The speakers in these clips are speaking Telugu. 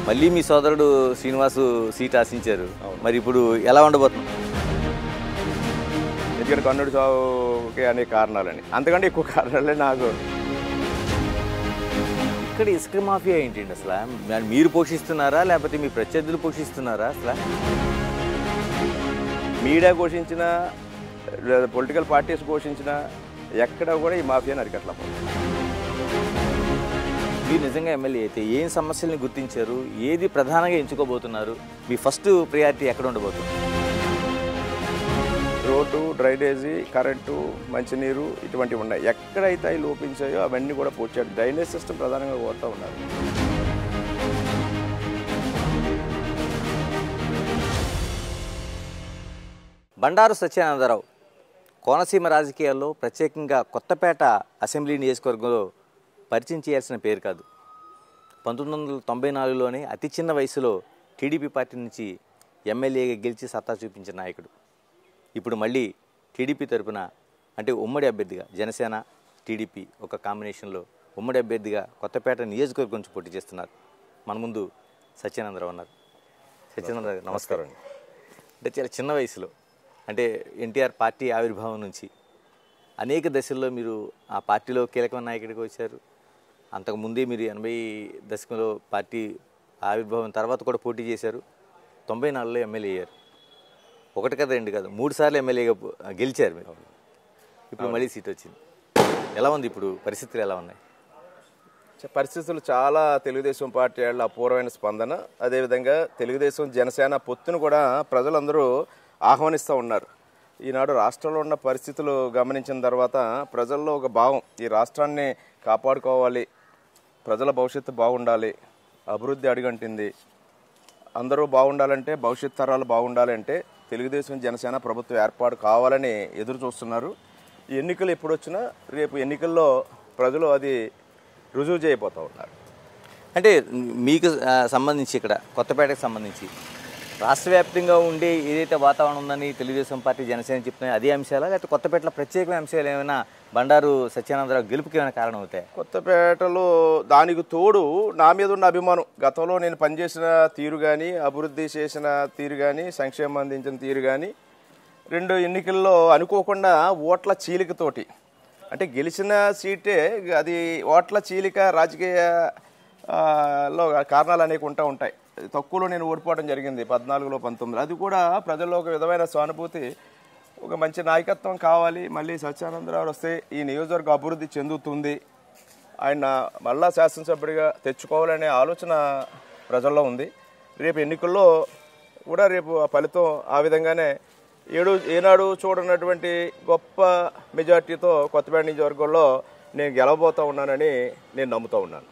మళ్ళీ మీ సోదరుడు శ్రీనివాసు సీట్ ఆశించారు. మరి ఇప్పుడు ఎలా ఉండబోతుంది? ఎందుకంటే కన్నుడి సాగుకి అనే కారణాలని, అంతకంటే ఎక్కువ కారణాలే నాకు. ఇక్కడ ఇసుక మాఫియా ఏంటండి అసలు? మీరు పోషిస్తున్నారా లేకపోతే మీ ప్రత్యర్థులు పోషిస్తున్నారా? అసలు మీడియా పోషించిన, పొలిటికల్ పార్టీస్ పోషించిన, ఎక్కడ కూడా ఈ మాఫియాని అరికట్టలేకపోతుంది. మీరు నిజంగా ఎమ్మెల్యే అయితే ఏం సమస్యల్ని గుర్తించారు? ఏది ప్రధానంగా ఎంచుకోబోతున్నారు? మీ ఫస్ట్ ప్రియారిటీ ఎక్కడ ఉండబోతుంది? రోడ్డు, డ్రైనేజీ, కరెంటు, మంచినీరు ఇటువంటివి ఉన్నాయి. ఎక్కడైతే అవి లోపించాయో అవన్నీ కూడా పూడ్చాడు. డ్రైనేజ్ సిస్టమ్ ప్రధానంగా కోరుతూ ఉన్నారు. బండారు సత్యానందరావు కోనసీమ రాజకీయాల్లో ప్రత్యేకంగా కొత్తపేట అసెంబ్లీ నియోజకవర్గంలో పరిచయం చేయాల్సిన పేరు కాదు. 1994లోనే అతి చిన్న వయసులో టీడీపీ పార్టీ నుంచి ఎమ్మెల్యేగా గెలిచి సత్తా చూపించిన నాయకుడు. ఇప్పుడు మళ్ళీ టీడీపీ తరపున అంటే ఉమ్మడి అభ్యర్థిగా జనసేన టీడీపీ ఒక కాంబినేషన్లో ఉమ్మడి అభ్యర్థిగా కొత్తపేట నియోజకవర్గం నుంచి పోటీ చేస్తున్నారు. మన ముందు సత్యానందరావు ఉన్నారు. సత్యానందరావు గారు నమస్కారం అండి. అంటే చాలా చిన్న వయసులో అంటే ఎన్టీఆర్ పార్టీ ఆవిర్భావం నుంచి అనేక దశల్లో మీరు ఆ పార్టీలో కీలకమైన నాయకుడిగా వచ్చారు. అంతకుముందే మీరు 80 దశకంలో పార్టీ ఆవిర్భావం తర్వాత కూడా పోటీ చేశారు. 94లో ఎమ్మెల్యే అయ్యారు. ఒకటి కదా రెండు కాదు 3 సార్లు ఎమ్మెల్యేగా గెలిచారు మీరు. ఇప్పుడు మళ్ళీ సీట్ వచ్చింది. ఎలా ఉంది ఇప్పుడు? పరిస్థితులు ఎలా ఉన్నాయి? పరిస్థితులు చాలా తెలుగుదేశం పార్టీ వాళ్ళ అపూర్వమైన స్పందన, అదేవిధంగా తెలుగుదేశం జనసేన పొత్తును కూడా ప్రజలందరూ ఆహ్వానిస్తూ ఉన్నారు. ఈనాడు రాష్ట్రంలో ఉన్న పరిస్థితులు గమనించిన తర్వాత ప్రజల్లో ఒక భావం, ఈ రాష్ట్రాన్ని కాపాడుకోవాలి, ప్రజల భవిష్యత్తు బాగుండాలి, అభివృద్ధి అడుగంటింది, అందరూ బాగుండాలంటే, భవిష్యత్ తరాలు బాగుండాలంటే తెలుగుదేశం జనసేన ప్రభుత్వం ఏర్పాటు కావాలని ఎదురు చూస్తున్నారు. ఈ ఎన్నికలు ఎప్పుడు వచ్చినా రేపు ఎన్నికల్లో ప్రజలు అది రుజువు చేయబోతూ ఉన్నారు. అంటే మీకు సంబంధించి ఇక్కడ కొత్తపేటకు సంబంధించి రాష్ట్ర వ్యాప్తంగా ఉండే ఏదైతే వాతావరణం ఉందని తెలుగుదేశం పార్టీ జనసేన చెప్తున్నాయి అదే అంశాలా, లేకపోతే కొత్తపేటలో ప్రత్యేకమైన అంశాలు ఏమైనా బండారు సత్యానందరావు గెలుపుకి ఏమైనా కారణం అవుతాయి? కొత్తపేటలో దానికి తోడు నా మీద ఉన్న అభిమానం, గతంలో నేను పనిచేసిన తీరు కానీ, అభివృద్ధి చేసిన తీరు కానీ, సంక్షేమం అందించిన తీరు కానీ, 2 ఎన్నికల్లో అనుకోకుండా ఓట్ల చీలికతోటి, అంటే గెలిచిన సీటే అది ఓట్ల చీలిక రాజకీయలో కారణాలు అనేవి ఉంటాయి. తక్కువలో నేను ఓడిపోవడం జరిగింది 14లో 19. అది కూడా ప్రజల్లో ఒక విధమైన సానుభూతి, ఒక మంచి నాయకత్వం కావాలి, మళ్ళీ సత్యానందరావు వస్తే ఈ నియోజకవర్గం అభివృద్ధి చెందుతుంది, ఆయన మళ్ళా శాసనసభ్యుడిగా తెచ్చుకోవాలనే ఆలోచన ప్రజల్లో ఉంది. రేపు ఎన్నికల్లో కూడా రేపు ఆ ఫలితం ఆ విధంగానే ఏనాడు చూడనటువంటి గొప్ప మెజార్టీతో కొత్తపేట నియోజకవర్గంలో నేను గెలవబోతూ ఉన్నానని నేను నమ్ముతూ ఉన్నాను.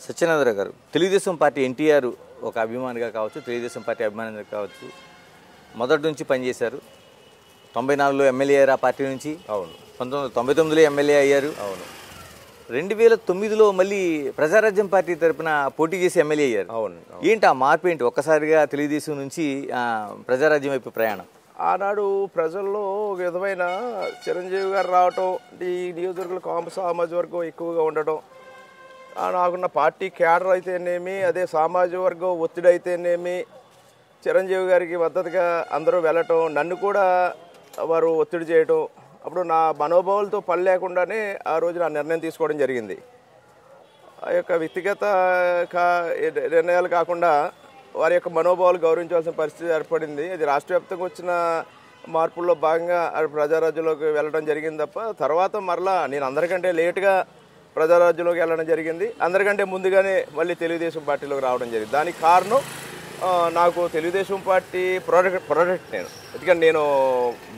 సత్యానందరావు గారు తెలుగుదేశం పార్టీ ఎన్టీఆర్ ఒక అభిమానిగా కావచ్చు, తెలుగుదేశం పార్టీ అభిమానిగా కావచ్చు, మొదటి నుంచి పనిచేశారు. 94లో ఎమ్మెల్యే అయ్యారు ఆ పార్టీ నుంచి. అవును. 1999లో ఎమ్మెల్యే అయ్యారు. అవును. 2009లో మళ్ళీ ప్రజారాజ్యం పార్టీ తరఫున పోటీ చేసి ఎమ్మెల్యే అయ్యారు. అవును. ఏంటి ఆ మార్పు ఏంటి? ఒక్కసారిగా తెలుగుదేశం నుంచి ప్రజారాజ్యం వైపు ప్రయాణం? ఆనాడు ప్రజల్లో ఒక విధమైన చిరంజీవి గారు రావటం, ఈ నియోజకవర్గంలో కాంపు సామాజిక వర్గం ఎక్కువగా ఉండటం, నాకున్న పార్టీ క్యాడర్ అయితేనేమి, అదే సామాజిక వర్గం ఒత్తిడి అయితేనేమి, చిరంజీవి గారికి మద్దతుగా అందరూ వెళ్ళటం, నన్ను కూడా వారు ఒత్తిడి చేయటం, అప్పుడు నా మనోభావాలతో పని లేకుండానే ఆ రోజు నా నిర్ణయం తీసుకోవడం జరిగింది. ఆ యొక్క వ్యక్తిగత నిర్ణయాలు కాకుండా వారి యొక్క మనోభావాలు గౌరవించాల్సిన పరిస్థితి ఏర్పడింది. అది రాష్ట్ర వ్యాప్తంగా వచ్చిన మార్పుల్లో భాగంగా ప్రజారాజ్యంలోకి వెళ్ళడం జరిగింది తప్ప, తర్వాత మరలా నేను అందరికంటే లేటుగా ప్రజారాజ్యంలోకి వెళ్ళడం జరిగింది, అందరికంటే ముందుగానే మళ్ళీ తెలుగుదేశం పార్టీలోకి రావడం జరిగింది. దానికి కారణం నాకు తెలుగుదేశం పార్టీ ప్రోడక్ట్ నేను, ఎందుకంటే నేను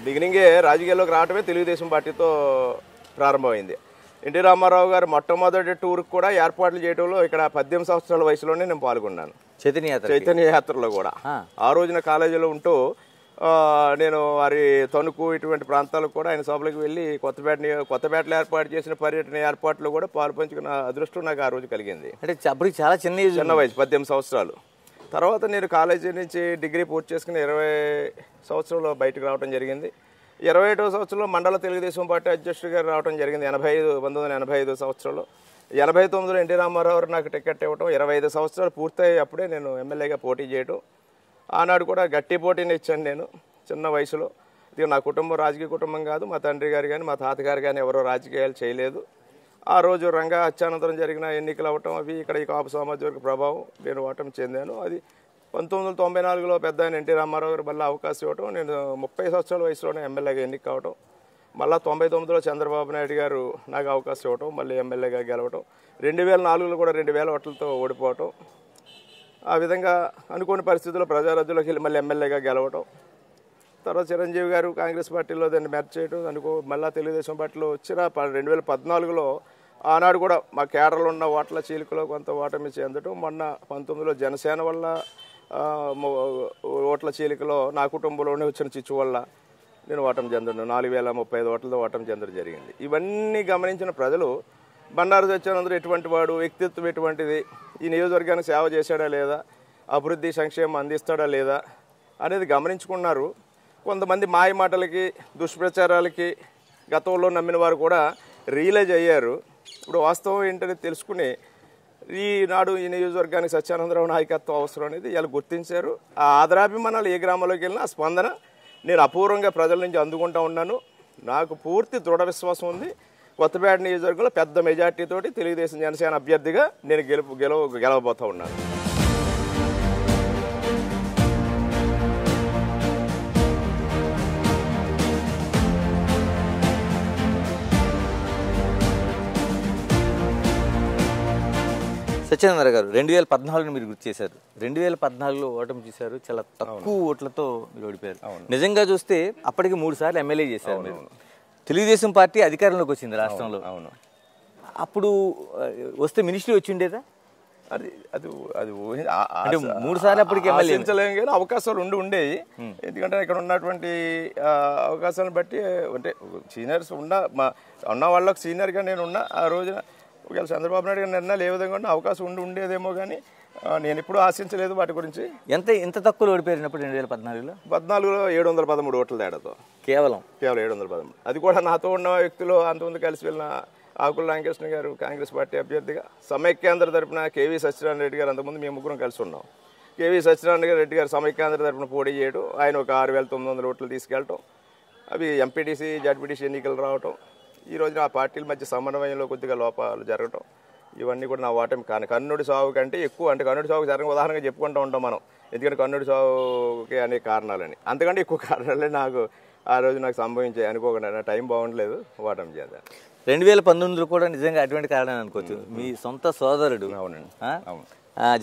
బిగినింగే రాజకీయాల్లోకి రావడమే తెలుగుదేశం పార్టీతో ప్రారంభమైంది. ఎన్టీ రామారావు గారు మొట్టమొదటి టూర్కి కూడా ఏర్పాట్లు చేయడంలో ఇక్కడ 18 సంవత్సరాల వయసులోనే నేను పాల్గొన్నాను. చైతన్య యాత్రలో కూడా ఆ రోజున కాలేజీలో ఉంటూ నేను వారి తణుకు ఇటువంటి ప్రాంతాలకు కూడా ఆయన సభలకు వెళ్ళి కొత్తపేటలో ఏర్పాటు చేసిన పర్యటన ఏర్పాట్లు కూడా పాలు పంచుకున్న అదృష్టం నాకు ఆ రోజు కలిగింది. అంటే అప్పుడు చాలా చిన్న వయసు 18 సంవత్సరాలు. తర్వాత నేను కాలేజీ నుంచి డిగ్రీ పూర్తి చేసుకుని 20 సంవత్సరంలో బయటకు రావడం జరిగింది. 21వ సంవత్సరంలో మండల తెలుగుదేశం పార్టీ అధ్యక్షుడిగా రావడం జరిగింది 1985 సంవత్సరంలో. 89లో ఎన్టీ రామారావు గారు నాకు టికెట్ ఇవ్వటం, 25 సంవత్సరాలు పూర్తయి అప్పుడే నేను ఎమ్మెల్యేగా పోటీ చేయటం. ఆనాడు కూడా గట్టి పోటీని ఇచ్చాను నేను చిన్న వయసులో. ఇది నా కుటుంబం రాజకీయ కుటుంబం కాదు, మా తండ్రి గారు కానీ మా తాతగారు కానీ ఎవరో రాజకీయాలు చేయలేదు. ఆ రోజు రంగా హత్యానంతరం జరిగిన ఎన్నికలు అవ్వటం అవి ఇక్కడ ఈ కాపు సామాజిక వర్గ ప్రభావం నేను ఓటమి చెందాను. అది 1994లో పెద్ద ఆయన ఎన్టీ రామారావు గారు మళ్ళీ అవకాశం ఇవ్వటం, నేను 30 సంవత్సరాల వయసులోనే ఎమ్మెల్యేగా ఎన్నిక కావటం. మళ్ళీ 99లో చంద్రబాబు నాయుడు గారు నాకు అవకాశం ఇవ్వటం, మళ్ళీ ఎమ్మెల్యేగా గెలవటం. 2004లో కూడా 2000 ఓట్లతో ఓడిపోవటం. ఆ విధంగా అనుకోని పరిస్థితుల్లో ప్రజారాజ్యంలోకి వెళ్ళి మళ్ళీ ఎమ్మెల్యేగా గెలవటం. తర్వాత చిరంజీవి గారు కాంగ్రెస్ పార్టీలో దాన్ని మెర్జ్ చేయడం, మళ్ళీ తెలుగుదేశం పార్టీలో వచ్చిన 2014లో ఆనాడు కూడా మా కేడర్లో ఉన్న ఓట్ల చీలికలో కొంత ఓటమి చెందడం. మొన్న 19లో జనసేన వల్ల ఓట్ల చీలికలో నా కుటుంబంలోనే వచ్చిన చిచ్చు వల్ల నేను ఓటమి చెందడం, 4035 ఓట్లతో ఓటమి చెందడం జరిగింది. ఇవన్నీ గమనించిన ప్రజలు బండారు సత్యానందరావు ఎటువంటి వాడు, వ్యక్తిత్వం ఎటువంటిది, ఈ నియోజకవర్గానికి సేవ చేశాడా లేదా, అభివృద్ధి సంక్షేమం అందిస్తాడా లేదా అనేది గమనించుకున్నారు. కొంతమంది మాయ మాటలకి దుష్ప్రచారాలకి గతంలో నమ్మిన వారు కూడా రియలైజ్ అయ్యారు. ఇప్పుడు వాస్తవం ఏంటనేది తెలుసుకుని ఈనాడు ఈ నియోజకవర్గానికి సత్యానందరావు నాయకత్వం అవసరం అనేది ఇలా గుర్తించారు. ఆ ఆదరాభిమానాలు ఏ గ్రామంలోకి వెళ్ళినా ఆ స్పందన నేను అపూర్వంగా ప్రజల నుంచి అందుకుంటూ ఉన్నాను. నాకు పూర్తి దృఢ విశ్వాసం ఉంది. కొత్తపేట నియోజకవర్గంలో పెద్ద మెజార్టీతోటి తెలుగుదేశం జనసేన అభ్యర్థిగా నేను గెలవబోతూ ఉన్నాను. సత్యనారాయణ గారు 2014 మీరు గుర్తు చేశారు. 2014లో ఓటమి చూశారు, చాలా తక్కువ ఓట్లతో మీరు ఓడిపోయారు. నిజంగా చూస్తే అప్పటికి 3 సార్లు ఎమ్మెల్యే చేశారు మీరు. తెలుగుదేశం పార్టీ అధికారంలోకి వచ్చింది రాష్ట్రంలో. అప్పుడు వస్తే మినిస్ట్రీ వచ్చి ఉండేదా? అది అది అది అంటే 3 సార్లు అప్పటికి ఎమ్మెల్యే కానీ అవకాశాలు ఉండేవి. ఎందుకంటే ఇక్కడ ఉన్నటువంటి అవకాశాలను బట్టి అంటే సీనియర్స్ ఉన్న వాళ్ళకి సీనియర్గా నేను ఉన్నా. ఆ రోజున ఒకవేళ చంద్రబాబు నాయుడు గారి నిర్ణయాలు ఏ విధంగా ఉన్నా అవకాశం ఉండేదేమో, కానీ నేను ఎప్పుడూ ఆశించలేదు వాటి గురించి. ఎంత తక్కువ ఓడిపోయినప్పుడు 2014లో? 713 ఓట్ల తేడాతో, కేవలం 713. అది కూడా నాతో ఉన్న వ్యక్తులు అంతకుముందు కలిసి వెళ్ళిన ఆకుల రామకృష్ణ గారు కాంగ్రెస్ పార్టీ అభ్యర్థిగా, సమైక్యాంధ్ర తరపున కేవీ సత్యనారాయణ రెడ్డి గారు, అంతకుముందు మేము ముగ్గురం కలిసి ఉన్నాం. కేవీ సత్యనారాయణ రెడ్డి గారు సమైక్యాంధ్ర తరపున పోటీ చేయడం, ఆయన ఒక 6900 ఓట్లు తీసుకెళ్ళటం, అవి ఎంపీటీసీ జడ్పీటీసీ ఎన్నికలు రావటం, ఈ రోజున ఆ పార్టీల మధ్య సమన్వయంలో కొద్దిగా లోపాలు జరగటం, ఇవన్నీ కూడా నా ఓటమి కన్నుడి సాగు కంటే ఎక్కువ. అంటే కన్నుడి సాగు జరిగిన ఉదాహరణగా చెప్పుకుంటూ ఉంటాం మనం, ఎందుకంటే కన్నుడి సాగుకి అనేక కారణాలని, అంతకంటే ఎక్కువ కారణాలే నాకు ఆ రోజు నాకు సంభవించాయి. అనుకోకుండా టైం బాగుండలేదు, ఓటమి చేద్దాం. 2019లో కూడా నిజంగా అటువంటి కారణం అనుకోవచ్చు. మీ సొంత సోదరుడు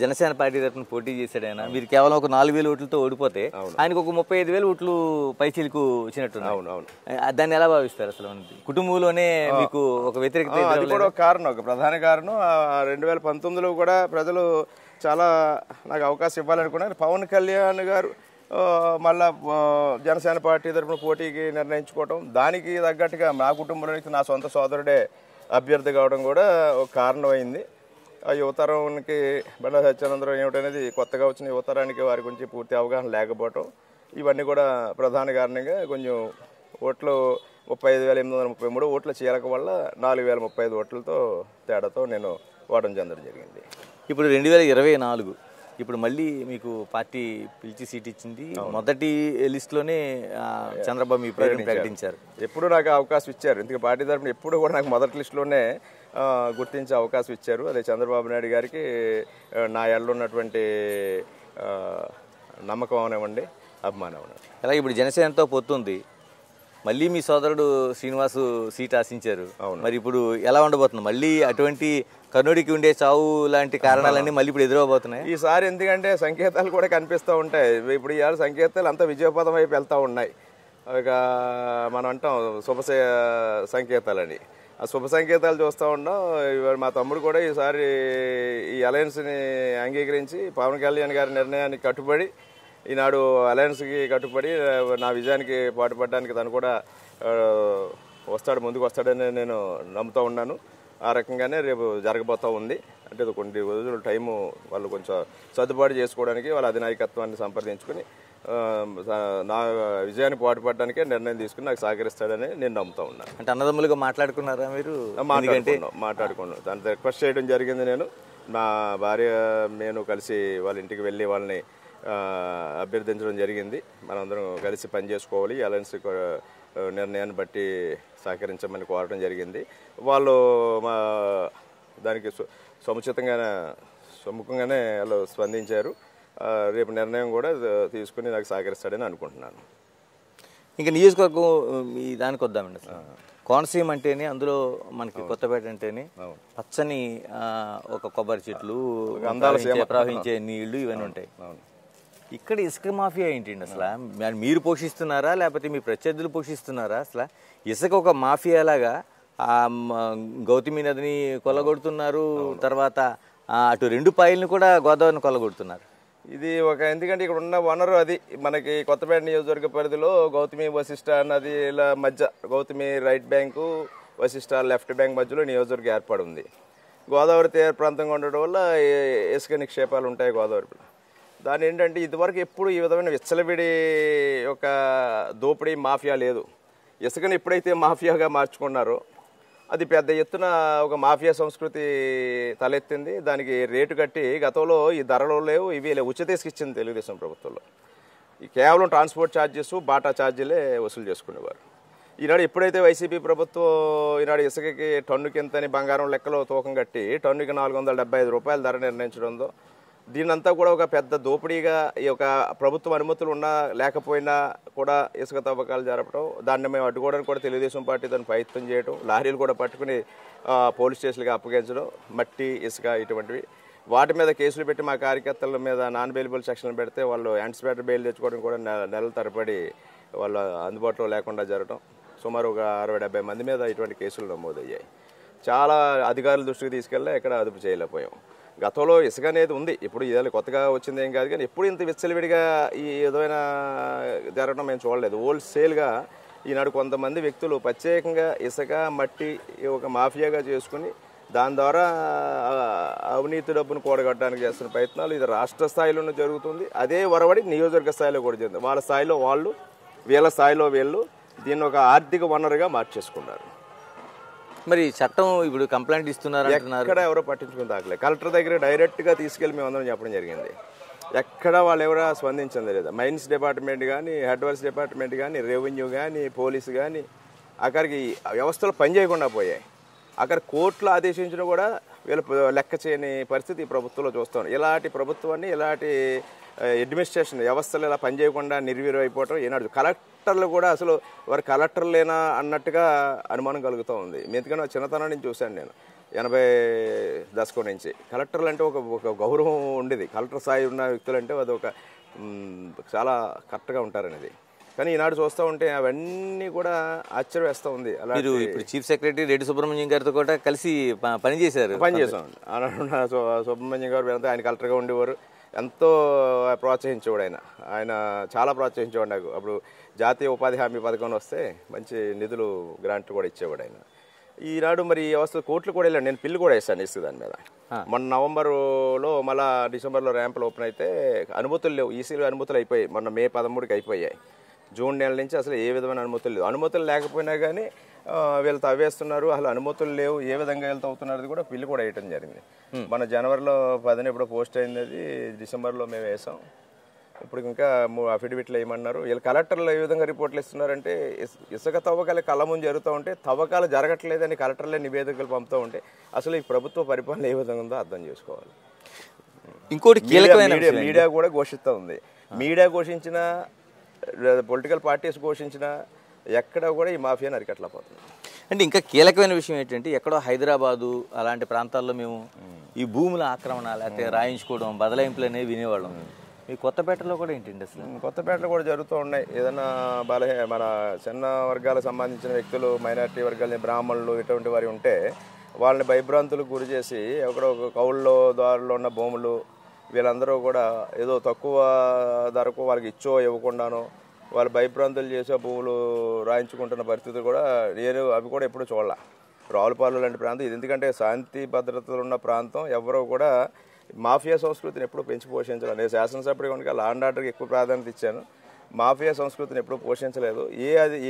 జనసేన పార్టీ తరఫున పోటీ చేశాడు ఆయన. మీరు కేవలం ఒక 4000 ఓట్లతో ఓడిపోతే ఆయనకు ఒక 35,000 ఓట్లు పైచీలకు వచ్చినట్టు. దాన్ని ఎలా భావిస్తారు అసలు? కుటుంబంలోనే మీకు ఒక వ్యతిరేకత? అది కూడా ఒక కారణం, ఒక ప్రధాన కారణం. 2019లో కూడా ప్రజలు చాలా నాకు అవకాశం ఇవ్వాలనుకున్నారు. పవన్ కళ్యాణ్ గారు మళ్ళా జనసేన పార్టీ తరఫున పోటీకి నిర్ణయించుకోవడం, దానికి తగ్గట్టుగా నా కుటుంబంలోనికి నా సొంత సోదరుడే అభ్యర్థి కావడం కూడా ఒక కారణమైంది. ఆ యువతరానికి బండారు సత్యానందరావు ఏమిటనేది కొత్తగా వచ్చిన యువతరానికి వారి గురించి పూర్తి అవగాహన లేకపోవటం, ఇవన్నీ కూడా ప్రధాన కారణంగా కొంచెం ఓట్లు 35,833 ఓట్ల చీలక వల్ల 4,035 ఓట్లతో తేడాతో నేను ఓటమి చెందడం జరిగింది. ఇప్పుడు 2024 ఇప్పుడు మళ్ళీ మీకు పార్టీ పిలిచి సీట్ ఇచ్చింది. మొదటి లిస్టులోనే చంద్రబాబు మీ పేరుని ప్రకటించారు. ఎప్పుడు నాకు అవకాశం ఇచ్చారు, ఎందుకంటే పార్టీ తరఫున ఎప్పుడు కూడా నాకు మొదటి లిస్టులోనే గుర్తించే అవకాశం ఇచ్చారు. అదే చంద్రబాబు నాయుడు గారికి నా ఏళ్ళలో ఉన్నటువంటి నమ్మకం అవనివ్వండి, అభిమానం అవనివ్వండి. అలాగే ఇప్పుడు జనసేనతో పొత్తుంది, మళ్ళీ మీ సోదరుడు శ్రీనివాసు సీట్ ఆశించారు. మరి ఇప్పుడు ఎలా ఉండబోతుంది? మళ్ళీ అటువంటి కర్ణుడికి ఉండే చావు లాంటి కారణాలన్నీ మళ్ళీ ఇప్పుడు ఎదురవబోతున్నాయి ఈసారి. ఎందుకంటే సంకేతాలు కూడా కనిపిస్తూ ఉంటాయి. ఇప్పుడు ఇవాళ సంకేతాలు అంతా విజయపథం వైపు వెళ్తూ ఉన్నాయి. ఇక మనం అంటాం శుభ సంకేతాలని. ఆ శుభ సంకేతాలు చూస్తూ ఉన్నాం. మా తమ్ముడు కూడా ఈసారి ఈ అలయన్స్ని అంగీకరించి పవన్ కళ్యాణ్ గారి నిర్ణయానికి కట్టుబడి, ఈనాడు అలయన్స్కి కట్టుబడి నా విజయానికి పాటుపడడానికి తను కూడా ముందుకు వస్తాడని నేను నమ్ముతూ ఉన్నాను. ఆ రకంగానే రేపు జరగబోతూ ఉంది. అంటే కొన్ని రోజులు టైము వాళ్ళు కొంచెం సర్దుబాటు చేసుకోవడానికి వాళ్ళ అధినాయకత్వాన్ని సంప్రదించుకుని నా విజయాన్ని పాటుపడడానికే నిర్ణయం తీసుకుని నాకు సహకరిస్తాడని నేను నమ్ముతా ఉన్నాను. అంటే అన్నదమ్ములుగా మాట్లాడుకున్నారా మీరు? మాట్లాడుకున్నాం. దాంతో రిక్వెస్ట్ చేయడం జరిగింది. నేను నా భార్య నేను కలిసి వాళ్ళ ఇంటికి వెళ్ళి వాళ్ళని అభ్యర్థించడం జరిగింది. మనందరం కలిసి పనిచేసుకోవాలి, అలయన్స్ నిర్ణయాన్ని బట్టి సహకరించమని కోరడం జరిగింది. వాళ్ళు దానికి సముఖంగానే వాళ్ళు స్పందించారు. రేపు నిర్ణయం కూడా తీసుకుని నాకు సహకరిస్తాడని అనుకుంటున్నాను. ఇంకా నియోజకవర్గం ఈ దానికి వద్దామండి. కోనసీమ అంటేనే అందులో మనకి కొత్తపేట అంటేనే పచ్చని ఒక కొబ్బరి చెట్లు, ప్రవహించే నీళ్లు ఇవన్నీ ఉంటాయి. ఇక్కడ ఇసుక మాఫియా ఏంటండి అసలు? మీరు పోషిస్తున్నారా లేకపోతే మీ ప్రత్యర్థులు పోషిస్తున్నారా? అసలు ఇసుక ఒక మాఫియా లాగా గౌతమి నదిని కొల్లగొడుతున్నారు, తర్వాత అటు 2 పాయల్ని కూడా గోదావరిని కొల్లగొడుతున్నారు. ఇది ఎందుకంటే ఇక్కడ ఉన్న వనరు అది మనకి కొత్తపేట నియోజకవర్గ పరిధిలో గౌతమి వశిష్ట నదిల మధ్య, Gautami right bank Vasishta left bank మధ్యలో నియోజకవర్గం ఏర్పడి ఉంది. గోదావరి తీర ప్రాంతంగా ఉండడం వల్ల ఇసుక నిక్షేపాలు ఉంటాయి గోదావరిలో. దాని ఏంటంటే ఇదివరకు ఎప్పుడు ఈ విధమైన విచ్చలవిడి ఒక దోపిడీ మాఫియా లేదు. ఇసుకని ఎప్పుడైతే మాఫియాగా మార్చుకున్నారో అది పెద్ద ఎత్తున ఒక మాఫియా సంస్కృతి తలెత్తింది. దానికి రేటు కట్టి గతంలో ఈ ధరలు లేవు, ఇవి లేవు, ఉచిత ఇసుక ఇచ్చింది తెలుగుదేశం ప్రభుత్వంలో. ఈ కేవలం ట్రాన్స్పోర్ట్ ఛార్జెస్, బాటా ఛార్జీలే వసూలు చేసుకునేవారు. ఈనాడు ఎప్పుడైతే వైసీపీ ప్రభుత్వం ఈనాడు ఇసుకకి టన్నుకి ఎంతని బంగారం లెక్కలో తూకం కట్టి టన్నుకి 475 రూపాయల ధర నిర్ణయించడంతో దీనంతా కూడా ఒక పెద్ద దోపిడీగా ఈ యొక్క ప్రభుత్వ అనుమతులు ఉన్నా లేకపోయినా కూడా ఇసుక తవ్వకాలు జరపడం, దాన్ని మేము అడ్డుకోవడానికి కూడా తెలుగుదేశం పార్టీ దాన్ని ప్రయత్నం చేయడం, లారీలు కూడా పట్టుకుని పోలీస్ స్టేషన్లకు అప్పగించడం, మట్టి ఇసుక ఇటువంటివి వాటి మీద కేసులు పెట్టి మా కార్యకర్తల మీద నాన్ బెయిలబుల్ సెక్షన్లు పెడితే వాళ్ళు యాంటిసిపేటరీ బెయిల్ తెచ్చుకోవడం కూడా నెలల తరబడి వాళ్ళు అందుబాటులో లేకుండా జరగడం. సుమారు ఒక 60-70 మంది మీద ఇటువంటి కేసులు నమోదయ్యాయి. చాలా అధికారుల దృష్టికి తీసుకెళ్ళి ఎక్కడ అదుపు చేయలేకపోయాం. గతంలో ఇసుక అనేది ఉంది, ఇప్పుడు ఇదే కొత్తగా వచ్చింది ఏం కాదు, కానీ ఎప్పుడు ఇంత విచ్చలవిడిగా ఈ విధమైన జరగడం మేము చూడలేదు. హోల్సేల్గా ఈనాడు కొంతమంది వ్యక్తులు ప్రత్యేకంగా ఇసుక మట్టి ఒక మాఫియాగా చేసుకుని దాని ద్వారా అవినీతి డబ్బును కూడగట్టడానికి చేస్తున్న ప్రయత్నాలు ఇది రాష్ట్ర స్థాయిలోనే జరుగుతుంది. అదే వరవడి నియోజకవర్గ స్థాయిలో కూడా జరుగుతుంది. వాళ్ళ స్థాయిలో వాళ్ళు, వీళ్ళ స్థాయిలో వీళ్ళు దీన్ని ఒక ఆర్థిక వనరుగా మార్చేసుకున్నారు. మరి చట్టం ఇప్పుడు కంప్లైంట్ ఇస్తున్నారు అంటున్నారు, ఎక్కడ ఎవరో పట్టించుకుని దాఖలే. కలెక్టర్ దగ్గర డైరెక్ట్గా తీసుకెళ్ళి మేము అందరం చెప్పడం జరిగింది. ఎక్కడ వాళ్ళు ఎవరో స్పందించింది లేదు. మైన్స్ డిపార్ట్మెంట్ కానీ, హెడ్వర్క్స్ డిపార్ట్మెంట్ కానీ, రెవెన్యూ కానీ, పోలీసు కానీ అక్కడికి వ్యవస్థలు పనిచేయకుండా పోయాయి. అక్కడ కోర్టులు ఆదేశించినా కూడా వీళ్ళు లెక్క చేయని పరిస్థితి ఈ ప్రభుత్వంలో చూస్తాం. ఇలాంటి ప్రభుత్వాన్ని, ఇలాంటి అడ్మినిస్ట్రేషన్ వ్యవస్థలు ఇలా పనిచేయకుండా నిర్వీర్యం అయిపోవటం ఈనాడు కలెక్టర్లు కూడా అసలు వారు కలెక్టర్లేనా అన్నట్టుగా అనుమానం కలుగుతూ ఉంది. ఎందుకంటే చిన్నతనం నుంచి చూశాను నేను, 80 దశకం నుంచి. కలెక్టర్లు అంటే ఒక గౌరవం ఉండేది. కలెక్టర్ స్థాయి ఉన్న వ్యక్తులు అంటే అది ఒక చాలా కరెక్ట్గా ఉంటారనేది. కానీ ఈనాడు చూస్తూ ఉంటే అవన్నీ కూడా ఆశ్చర్యం వేస్తూ ఉంది. మీరు ఇప్పుడు చీఫ్ సెక్రటరీ రెడ్డి సుబ్రహ్మణ్యం గారితో కూడా కలిసి పనిచేశాం. సుబ్రహ్మణ్యం గారు ఆయన కలెక్టర్గా ఉండేవారు. ఎంతో ప్రోత్సహించేవాడు ఆయన చాలా ప్రోత్సహించేవాడు నాకు. అప్పుడు జాతీయ ఉపాధి హామీ పథకం వస్తే మంచి నిధులు గ్రాంట్లు కూడా ఇచ్చేవాడు ఆయన. ఈనాడు మరి ఈ వ్యవస్థ కోర్టులు కూడా వెళ్ళాను. నేను పిల్లు కూడా వేసాను ఇసుక దాని మీద. మొన్న నవంబర్లో మళ్ళీ డిసెంబర్లో ర్యాంపులు ఓపెన్ అయితే అనుమతులు లేవు. ఈసీలు అనుమతులు అయిపోయాయి. మొన్న మే 13కి అయిపోయాయి. జూన్ నెల నుంచి అసలు ఏ విధమైన అనుమతులు లేవు. అనుమతులు లేకపోయినా కానీ వీళ్ళు తవ్వేస్తున్నారు. అసలు అనుమతులు లేవు. ఏ విధంగా వీళ్ళు తవ్వుతున్నది కూడా బిల్లు కూడా వేయటం జరిగింది. మన జనవరిలో 10న ఎప్పుడో పోస్ట్ అయింది, అది డిసెంబర్లో మేము వేసాం. ఇప్పుడు ఇంకా అఫిడవిట్లు వేయమన్నారు. వీళ్ళు కలెక్టర్లు ఏ విధంగా రిపోర్ట్లు ఇస్తున్నారంటే ఇసుక తవ్వకాలు కళ్ళ ముందు జరుగుతూ ఉంటే తవ్వకాలు జరగట్లేదని కలెక్టర్లే నివేదికలు పంపుతూ ఉంటే అసలు ఈ ప్రభుత్వ పరిపాలన ఏ విధంగా ఉందో అర్థం చేసుకోవాలి. ఇంకోటి మీడియా కూడా ఘోషిస్తూ ఉంది. మీడియా ఘోషించిన, పొలిటికల్ పార్టీస్ ఘోషించిన ఎక్కడ కూడా ఈ మాఫియాని అరికట్టలేకపోతుంది. అంటే ఇంకా కీలకమైన విషయం ఏంటంటే ఎక్కడో హైదరాబాదు అలాంటి ప్రాంతాల్లో మేము ఈ భూముల ఆక్రమణ లేకపోతే రాయించుకోవడం, బదలాయింపులు అనేవి వినేవాళ్ళం. ఈ కొత్తపేటలో కూడా ఏంటండి అసలు? కొత్తపేటలో కూడా జరుగుతూ ఉన్నాయి. ఏదైనా మన చిన్న వర్గాలకు సంబంధించిన వ్యక్తులు, మైనారిటీ వర్గాలని, బ్రాహ్మణులు ఇటువంటి వారి ఉంటే వాళ్ళని భయభ్రాంతులకు గురి చేసి ఎక్కడో కౌళ్ళలో దారిలో ఉన్న భూములు వీళ్ళందరూ కూడా ఏదో తక్కువ ధరకు వాళ్ళకి ఇచ్చో ఇవ్వకుండానో వాళ్ళు భయభ్రాంతులు చేసే భూములు రాయించుకుంటున్న పరిస్థితులు కూడా అవి కూడా ఎప్పుడు చూడాల. రావులపాలెం లాంటి ప్రాంతం ఇది ఎందుకంటే శాంతి భద్రతలు ఉన్న ప్రాంతం. ఎవరో కూడా మాఫియా సంస్కృతిని ఎప్పుడూ పెంచి పోషించాలి. నేను శాసనసభ్యుడిగా కనుక లా అండ్ ఆర్డర్కి ఎక్కువ ప్రాధాన్యత ఇచ్చాను. మాఫియా సంస్కృతిని ఎప్పుడూ పోషించలేదు.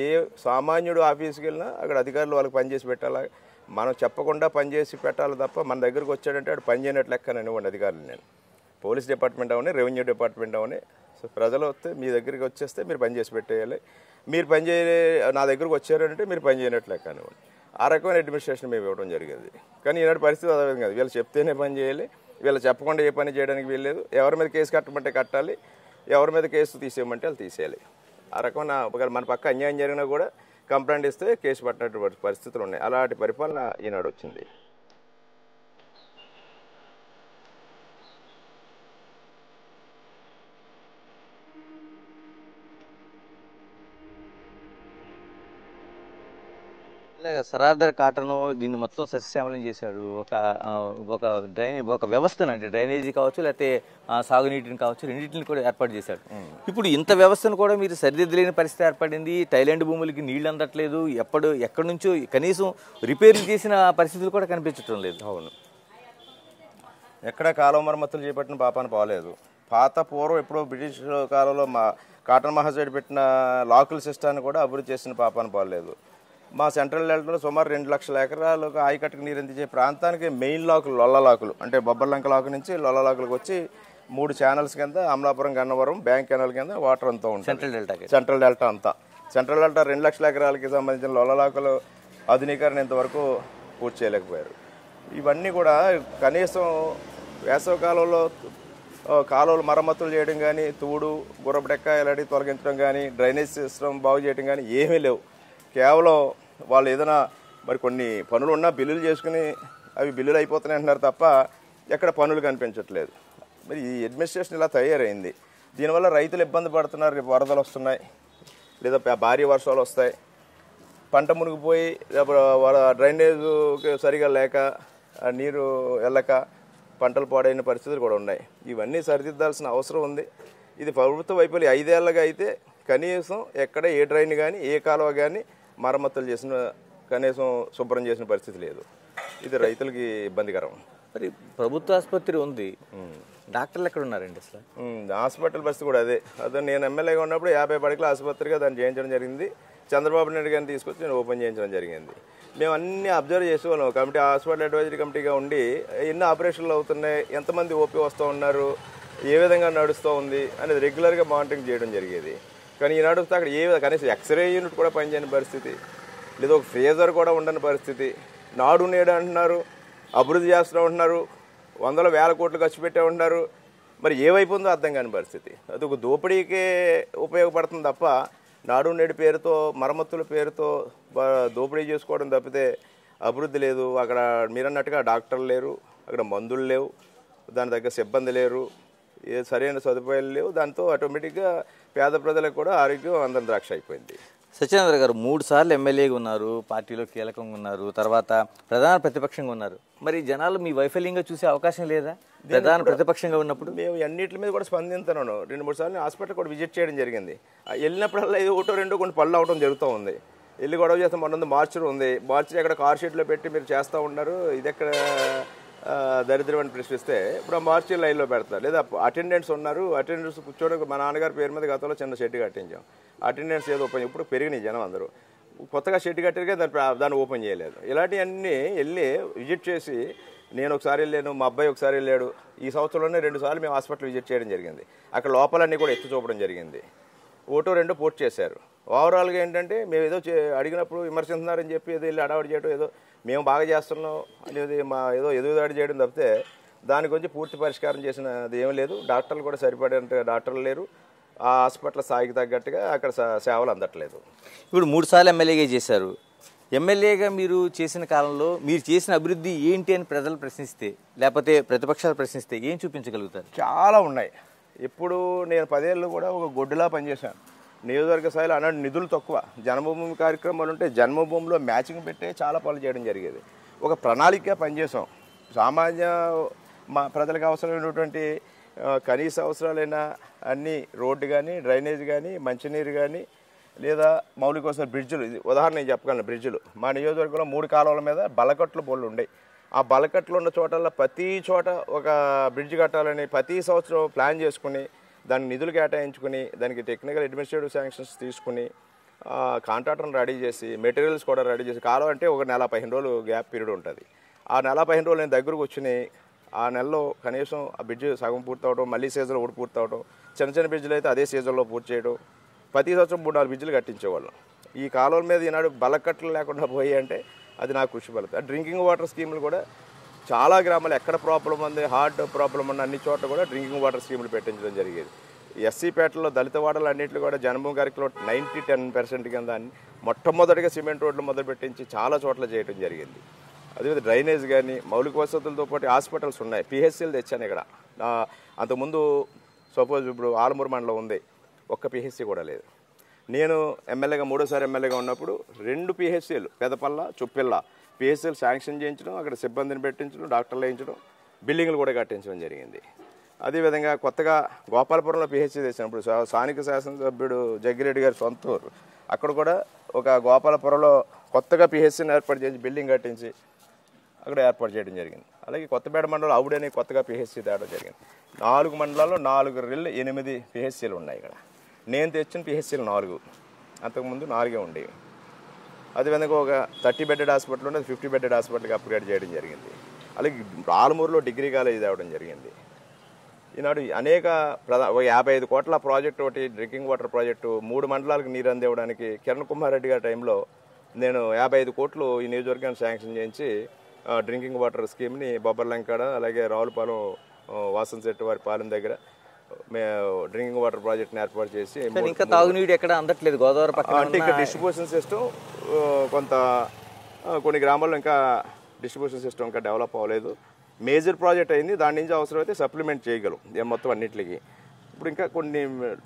ఏ సామాన్యుడు ఆఫీస్కి వెళ్ళినా అక్కడ అధికారులు వాళ్ళకి పనిచేసి పెట్టాలా, మనం చెప్పకుండా పనిచేసి పెట్టాలి తప్ప మన దగ్గరకు వచ్చాడంటే అటు పని చేయనట్లు లెక్కనివ్వండి అధికారులు. నేను పోలీస్ డిపార్ట్మెంట్ అవని, రెవెన్యూ డిపార్ట్మెంట్ అవని, సో ప్రజలు వస్తే మీ దగ్గరికి వచ్చేస్తే మీరు పని చేసి పెట్టేయాలి. మీరు పని నా దగ్గరకు వచ్చారంటే మీరు పని చేయనట్లు లెక్కనివ్వండి. ఆ రకమైన అడ్మినిస్ట్రేషన్ మేము ఇవ్వడం జరిగేది. కానీ ఈనాటి పరిస్థితి అదే కాదు. వీళ్ళు చెప్తేనే పని చేయాలి, వీళ్ళు చెప్పకుండా ఏ పని చేయడానికి వీల్లేదు. ఎవరి మీద కేసు కట్టమంటే కట్టాలి, ఎవరి మీద కేసు తీసేయమంటే వాళ్ళు తీసేయాలి. ఆ రకమైన మన పక్క అన్యాయం జరిగినా కూడా కంప్లైంట్ ఇస్తే కేసు పట్టినటువంటి పరిస్థితులు ఉన్నాయి. అలాంటి పరిపాలన ఈనాడు వచ్చింది. ఇలాగ సరార్దర్ కాటను దీన్ని మొత్తం సస్యశ్యామలం చేశాడు. ఒక వ్యవస్థను, అంటే డ్రైనేజీ కావచ్చు, లేకపోతే సాగునీటిని కావచ్చు, రెండింటిని కూడా ఏర్పాటు చేశాడు. ఇప్పుడు ఇంత వ్యవస్థను కూడా మీరు సరిదిద్దలేని పరిస్థితి ఏర్పడింది. థైలాండ్ భూములకి నీళ్లు అందట్లేదు. ఎక్కడి నుంచో కనీసం రిపేర్లు చేసిన పరిస్థితులు కూడా కనిపించడం లేదు. అవును, ఎక్కడ కాలువ మరమ్మతులు చేపట్టిన పాపాన పోలేదు. పూర్వం ఎప్పుడో బ్రిటిష్ కాలంలో కాటన్ మహాజైడ్ పెట్టిన లాకుల సిస్టాన్ని కూడా అభివృద్ధి చేసిన పాపాన పోలేదు. మా సెంట్రల్ డెల్టాలో సుమారు 2 లక్షల ఎకరాలకు ఆయకట్టుకు నీరు అందించే ప్రాంతానికి మెయిన్ లాకులు, లొల్ల లాకులు, అంటే బొబ్బర్లంక లాకు నుంచి లొల్ల లాకులకు వచ్చి 3 ఛానల్స్ కింద అమలాపురం, గన్నవరం, బ్యాంక్ కెనాల్ కింద వాటర్ అంతా ఉంటుంది. సెంట్రల్ డెల్టా అంతా. సెంట్రల్ డెల్టా 2 లక్షల ఎకరాలకి సంబంధించిన లొల్ల లాకులు ఆధునీకరణ ఇంతవరకు పూర్తి చేయలేకపోయారు. ఇవన్నీ కూడా కనీసం వేసవి కాలంలో కాలువలు మరమ్మతులు చేయడం కానీ, తూడు, గుర్రపుడెక్క ఇలాంటివి తొలగించడం కానీ, డ్రైనేజ్ సిస్టమ్ బాగు చేయడం కానీ ఏమీ లేవు. కేవలం వాళ్ళు ఏదైనా మరి కొన్ని పనులు ఉన్నా బిల్లులు చేసుకుని అవి బిల్లులు అయిపోతున్నాయి అంటున్నారు తప్ప ఎక్కడ పనులు కనిపించట్లేదు. మరి ఈ అడ్మినిస్ట్రేషన్ ఇలా తయారైంది. దీనివల్ల రైతులు ఇబ్బంది పడుతున్నారు. రేపు వరదలు వస్తున్నాయి, లేదా భారీ వర్షాలు వస్తాయి, పంట మునిగిపోయి డ్రైనేజ్ సరిగా లేక నీరు వెళ్ళక పంటలు పాడైన పరిస్థితులు కూడా ఉన్నాయి. ఇవన్నీ సరిదిద్దాల్సిన అవసరం ఉంది. ఇది ప్రభుత్వ వైఫల్యం. 5 ఏళ్ళగా అయితే కనీసం ఎక్కడ ఏ డ్రైన్ కానీ, ఏ కాలువ కానీ మరమ్మతులు చేసిన, కనీసం శుభ్రం చేసిన పరిస్థితి లేదు. ఇది రైతులకి ఇబ్బందికరం. మరి ప్రభుత్వ ఆసుపత్రి ఉంది, డాక్టర్లు ఎక్కడ ఉన్నారండి అసలు? హాస్పిటల్ పరిస్థితి కూడా అదే నేను ఎమ్మెల్యేగా ఉన్నప్పుడు 50 పడకల ఆసుపత్రిగా దాన్ని చేయించడం జరిగింది. చంద్రబాబు నాయుడు గారిని తీసుకొచ్చి నేను ఓపెన్ చేయించడం జరిగింది. మేము అన్నీ అబ్జర్వ్ చేసేవాళ్ళం. కమిటీ, హాస్పిటల్ అడ్వైజరీ కమిటీగా ఉండి ఎన్ని ఆపరేషన్లు అవుతున్నాయి, ఎంతమంది ఓపీ వస్తూ ఉన్నారు, ఏ విధంగా నడుస్తూ ఉంది అనేది రెగ్యులర్గా మానిటరింగ్ చేయడం జరిగేది. కానీ ఈనాడు అక్కడ కనీసం ఎక్స్రే యూనిట్ కూడా పనిచేయని పరిస్థితి, లేదా ఒక ఫేజర్ కూడా ఉండని పరిస్థితి. నాడు నేడు అంటున్నారు, అభివృద్ధి చేస్తూ ఉంటున్నారు, 100,000 కోట్లు ఖర్చు పెట్టే ఉంటున్నారు. మరి ఏమైపోతుందో అర్థం కాని పరిస్థితి. అది ఒక దోపిడీకే ఉపయోగపడుతుంది తప్ప నాడు నేడు పేరుతో, మరమ్మతుల పేరుతో దోపిడీ చేసుకోవడం తప్పితే అభివృద్ధి లేదు. అక్కడ మీరన్నట్టుగా డాక్టర్లు లేరు, అక్కడ మందులు లేవు, దాని దగ్గర సిబ్బంది లేరు, సరైన సదుపాయాలు లేవు. దాంతో ఆటోమేటిక్గా పేద ప్రజలకు కూడా ఆరోగ్యం అందరం ద్రాక్ష అయిపోయింది. సత్యనారాయణ గారు 3 సార్లు ఎమ్మెల్యేగా ఉన్నారు, పార్టీలో కీలకంగా ఉన్నారు, తర్వాత ప్రధాన ప్రతిపక్షంగా ఉన్నారు. మరి జనాలు మీ వైఫల్యంగా చూసే అవకాశం లేదా ప్రధాన ప్రతిపక్షంగా ఉన్నప్పుడు? మేము అన్నింటి మీద కూడా స్పందిస్తున్నాను. 2-3 సార్లు హాస్పిటల్ కూడా విజిట్ చేయడం జరిగింది. వెళ్ళినప్పుడల్లా ఇది 1-2 కొన్ని పళ్ళు అవడం జరుగుతూ ఉంది. వెళ్ళి గొడవ చేస్తాం. మొన్న మార్చరీ ఉంది, మార్చరీ అక్కడ కార్ షీట్లో పెట్టి మీరు చేస్తూ ఉన్నారు, ఇది ఎక్కడ దరిద్రం అని ప్రశ్నిస్తే ఇప్పుడు ఆ మార్చి లైన్లో పెడతారు. లేదా అటెండెంట్స్ ఉన్నారు, అటెండెంట్స్ కూర్చొని మా నాన్నగారి పేరు మీద గతంలో చిన్న షెడ్ కట్టించాం. అటెండెంట్స్ ఏదో ఓపెన్, ఇప్పుడు పెరిగినాయి జనం అందరూ, కొత్తగా షెడ్ కట్టారుగా దాన్ని ఓపెన్ చేయలేదు. ఇలాంటివన్నీ వెళ్ళి విజిట్ చేసి, నేను ఒకసారి వెళ్ళాను, మా అబ్బాయి ఒకసారి వెళ్ళాడు. ఈ సంవత్సరంలోనే 2 సార్లు మేము హాస్పిటల్ విజిట్ చేయడం జరిగింది. అక్కడ లోపలన్నీ కూడా ఎత్తి చూపడం జరిగింది. 1-2 పోర్ట్ చేశారు. ఓవరాల్గా ఏంటంటే మేము ఏదో అడిగినప్పుడు విమర్శిస్తున్నారని చెప్పి ఏదో వెళ్ళి అడావిడి చేయడం, ఏదో మేము బాగా చేస్తున్నాం అనేది మా ఏదో ఎదుగుదాడి చేయడం తప్పితే దాని గురించి పూర్తి పరిష్కారం చేసినది ఏమీ లేదు. డాక్టర్లు కూడా సరిపడేంత డాక్టర్లు లేరు. ఆ హాస్పిటల్ స్థాయికి తగ్గట్టుగా అక్కడ సేవలు అందట్లేదు. ఇప్పుడు 3 సార్లు ఎమ్మెల్యేగా చేశారు. ఎమ్మెల్యేగా మీరు చేసిన కాలంలో మీరు చేసిన అభివృద్ధి ఏంటి అని ప్రజలు ప్రశ్నిస్తే, లేకపోతే ప్రతిపక్షాలు ప్రశ్నిస్తే ఏం చూపించగలుగుతారు? చాలా ఉన్నాయి. ఇప్పుడు నేను 10 ఏళ్ళు కూడా ఒక గొడ్డులా పనిచేశాను. నియోజకవర్గ స్థాయిలో అన్నాడు నిధులు తక్కువ. జన్మభూమి కార్యక్రమాలు ఉంటే జన్మభూమిలో మ్యాచింగ్ పెట్టే చాలా పనులు చేయడం జరిగేది. ఒక ప్రణాళికగా పనిచేసాం. సామాన్య ప్రజలకు అవసరమైనటువంటి కనీస అవసరాలైన అన్ని రోడ్డు కానీ, డ్రైనేజ్ కానీ, మంచినీరు కానీ, లేదా మౌలిక వసతులు, బ్రిడ్జులు. ఇది ఉదాహరణ నేను చెప్పగలను. బ్రిడ్జులు మా నియోజకవర్గంలో 3 కాలువల మీద బల్లకట్లు బోళ్ళు ఉండేవి. ఆ బలకట్లు ఉన్న చోటల్లో ప్రతి చోట ఒక బ్రిడ్జ్ కట్టాలని ప్రతి సంవత్సరం ప్లాన్ చేసుకుని దానికి నిధులు కేటాయించుకుని దానికి టెక్నికల్ అడ్మినిస్ట్రేటివ్ శాంక్షన్స్ తీసుకుని కాంట్రాక్టర్ని రెడీ చేసి మెటీరియల్స్ కూడా రెడీ చేసి కాలం అంటే ఒక నెల 15 రోజులు గ్యాప్ పీరియడ్ ఉంటుంది. ఆ నెల 15 రోజులు నేను దగ్గరకు వచ్చి ఆ నెలలో కనీసం ఆ బ్రిడ్జ్ సగం పూర్తి అవడం, మళ్ళీ సీజన్లో ఒకటి పూర్తి అవడం, చిన్న చిన్న బ్రిడ్జ్లు అయితే అదే సీజన్లో పూర్తి చేయడం, ప్రతి సంవత్సరం 3-4 బ్రిడ్జ్లు కట్టించేవాళ్ళం. ఈ కాలువల మీద ఈనాడు బలకట్లు లేకుండా పోయి అంటే అది నాకు కృషి ఫలితం. డ్రింకింగ్ వాటర్ స్కీములు కూడా చాలా గ్రామాలు ఎక్కడ ప్రాబ్లం ఉంది, హార్ట్ ప్రాబ్లం ఉన్న అన్ని చోట్ల కూడా డ్రింకింగ్ వాటర్ స్కీములు పెట్టించడం జరిగేది. ఎస్సీపేటలో దళిత వాడలు అన్నింటిలో కూడా జనభూమి కార్యక్రమంలో 90-10% కింద మొట్టమొదటిగా సిమెంట్ రోడ్లు మొదలు పెట్టించి చాలా చోట్ల చేయడం జరిగింది. అదేవిధంగా డ్రైనేజ్ కానీ మౌలిక వసతులతో పాటు హాస్పిటల్స్ ఉన్నాయి. పిహెచ్సీలు తెచ్చాను ఇక్కడ. అంతకుముందు సపోజ్ ఇప్పుడు ఆలమూరు మండలం ఉంది, ఒక్క పిహెచ్సీ కూడా లేదు. నేను ఎమ్మెల్యేగా 3వ ఎమ్మెల్యేగా ఉన్నప్పుడు 2 పిహెచ్సీలు పెదపల్ల చుప్పిల్ల పిహెచ్సీలు శాంక్షన్ చేయించడం, అక్కడ సిబ్బందిని పెట్టించడం, డాక్టర్లు వేయించడం, బిల్డింగ్లు కూడా కట్టించడం జరిగింది. అదేవిధంగా కొత్తగా గోపాలపురంలో పిహెచ్సీ తెచ్చినప్పుడు స్థానిక శాసనసభ్యుడు జగ్గిరెడ్డి గారి సొంత ఊరు, అక్కడ కూడా ఒక గోపాలపురంలో కొత్తగా పిహెచ్సీని ఏర్పాటు చేసి బిల్డింగ్ కట్టించి అక్కడ ఏర్పాటు చేయడం జరిగింది. అలాగే కొత్తపేట మండలం ఆవుడని కొత్తగా పిహెచ్సీ తేవడం జరిగింది. 4 మండలాల్లో 4 రెళ్ళు 8 పిహెచ్సీలు ఉన్నాయి ఇక్కడ. నేను తెచ్చిన పిహెచ్సీలు 4, అంతకుముందు 4 ఉండేవి. అదేవిధంగా ఒక 30 బెడ్డెడ్ హాస్పిటల్ ఉండేది 50 బెడ్డెడ్ హాస్పిటల్కి అప్గ్రేడ్ చేయడం జరిగింది. అలాగే ఆలమూరులో డిగ్రీ కాలేజ్ తేవడం జరిగింది. ఈనాడు అనేక 55 కోట్ల ప్రాజెక్టు, ఒకటి డ్రింకింగ్ వాటర్ ప్రాజెక్టు, 3 మండలాలకు నీరు అందివ్వడానికి కిరణ్ కుమార్ రెడ్డి గారి టైంలో నేను 55 కోట్లు ఈ నియోజకవర్గాన్ని శాంక్షన్ చేయించి డ్రింకింగ్ వాటర్ స్కీమ్ని బొబ్బర్లంకాడ అలాగే రావులపాలెం వాసన్ శెట్టి వారి పాలెం దగ్గర డ్రింకింగ్ వాటర్ ప్రాజెక్ట్ని ఏర్పాటు చేసి ఇంకా తాగునీరు ఎక్కడ అందట్లేదు గోదావరి పక్కన. అంటే ఇక్కడ డిస్ట్రిబ్యూషన్ సిస్టమ్ కొన్ని గ్రామాల్లో ఇంకా డిస్ట్రిబ్యూషన్ సిస్టమ్ ఇంకా డెవలప్ అవ్వలేదు. మేజర్ ప్రాజెక్ట్ అయింది, దాని నుంచి అవసరమైతే సప్లిమెంట్ చేయగలం మొత్తం అన్నింటికి. ఇప్పుడు ఇంకా కొన్ని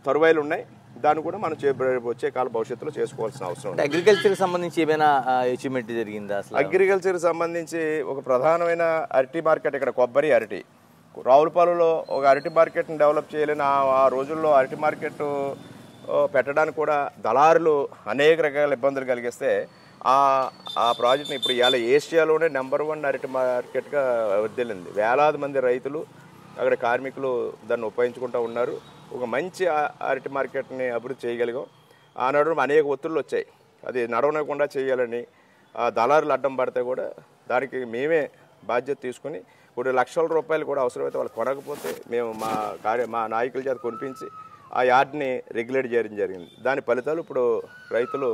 తరువాయిలు ఉన్నాయి, దాన్ని కూడా మనం వచ్చే కాల భవిష్యత్తులో చేసుకోవాల్సిన అవసరం ఉంది. అగ్రికల్చర్కి సంబంధించి ఏమైనా అచీవ్మెంట్ జరిగిందా? అసలు అగ్రికల్చర్కి సంబంధించి ఒక ప్రధానమైన అరటి మార్కెట్ ఇక్కడ కొబ్బరి అరటి రావులపాలెంలో ఒక అరటి మార్కెట్ని డెవలప్ చేయలేని ఆ రోజుల్లో అరటి మార్కెట్ పెట్టడానికి కూడా దళారులు అనేక రకాల ఇబ్బందులు కలిగిస్తే ఆ ప్రాజెక్ట్ని ఇప్పుడు ఇవాళ ఏషియాలోనే నెంబర్ 1 అరటి మార్కెట్గా వర్ధిల్లింది. వేలాది మంది రైతులు అక్కడ కార్మికులు దాన్ని ఉపయోగించుకుంటూ ఉన్నారు. ఒక మంచి అరటి మార్కెట్ని అభివృద్ధి చేయగలిగాం. ఆనాడు అనేక ఒత్తిళ్ళు వచ్చాయి, అది నడవనకుండా చేయాలని. దళారులు అడ్డం పడితే కూడా దానికి మేమే బాధ్యత తీసుకుని కొన్ని లక్షల రూపాయలు కూడా అవసరమైతే వాళ్ళు కొనకపోతే మేము మా నాయకుల చేత కొనిపించి ఆ యార్డ్ని రెగ్యులేట్ చేయడం జరిగింది. దాని ఫలితాలు ఇప్పుడు రైతులు